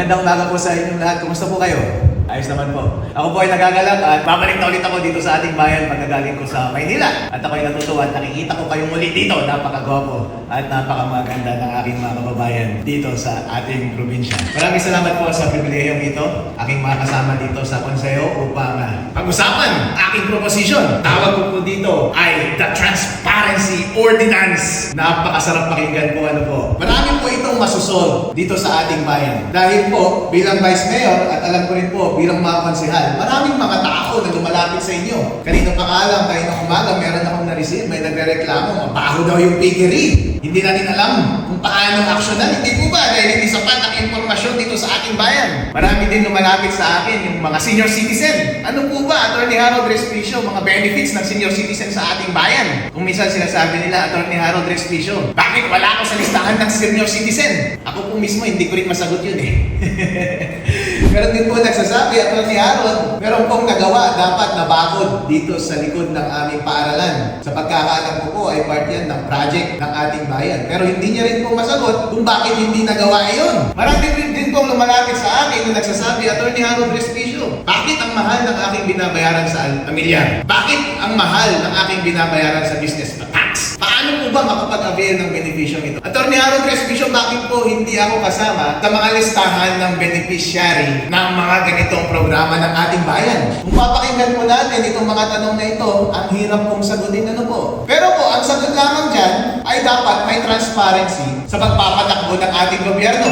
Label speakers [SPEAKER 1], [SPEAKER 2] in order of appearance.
[SPEAKER 1] Magandang umaga po sa inyong lahat. Kumusta po kayo? Ayos naman po. Ako po ay nagagalak at babalik na ulit ako dito sa ating bayan pagkagaling ko sa Maynila. At ako ay natutuwa at nakikita ko kayong muli dito. Napakagwapo at napakamaganda ng aking mga kababayan dito sa ating probinsya. Maraming salamat po sa pribilehiyong ito. Aking mga kasama dito sa konseho upang pag-usapan aking proposition. Tawag ko po dito ay the Transparency Ordinance. Napakasarap pakinggan po ano po. Marami po itong masusol dito sa ating bayan. Dahil po bilang Vice Mayor at alam ko rin po bilang mga konsehal, maraming mga tao na lumalapit sa inyo. Kanino pa nga lang, kaninang umaga, meron akong na-receive, may nagre-reklamo, mabaho daw yung piggery. Hindi natin alam kung paano aksyonan. Hindi po ba? Dahil hindi sapat ang impormasyon dito sa ating bayan. Marami din lumalapit sa akin, yung mga senior citizen. Ano po ba, Atty. Harold Respicio, mga benefits ng senior citizen sa ating bayan? Kung minsan sinasabi nila, Atty. Harold Respicio, bakit wala ako sa listahan ng senior citizen? Ako po mismo, hindi ko rin masagot yun eh. Meron din po nagsasabi, Atty. Harold, meron pong nagawa, dapat nabakod dito sa likod ng aming paaralan. Sa pagkakaalam ko po ay part yan ng project ng ating bayan. Pero hindi niya rin po masagot kung bakit hindi nagawa iyon. Marami din pong lumalapit sa akin na nagsasabi, Atty. Harold Respicio, bakit ang mahal ng aking binabayaran sa pamilya? Bakit ang mahal ng aking binabayaran sa business tax? Paano po ba makapag-avail ng benepisyo ito? Atty. Harold Respicio, bakit po hindi ako kasama sa mga listahan ng beneficiary ng mga ganitong programa ng ating bayan? Kung papakinggan po natin itong mga tanong na ito, ang hirap pong sagutin ano po. Pero po, ang sagot lamang dyan ay dapat may transparency sa pagpapatakbo ng ating gobyerno.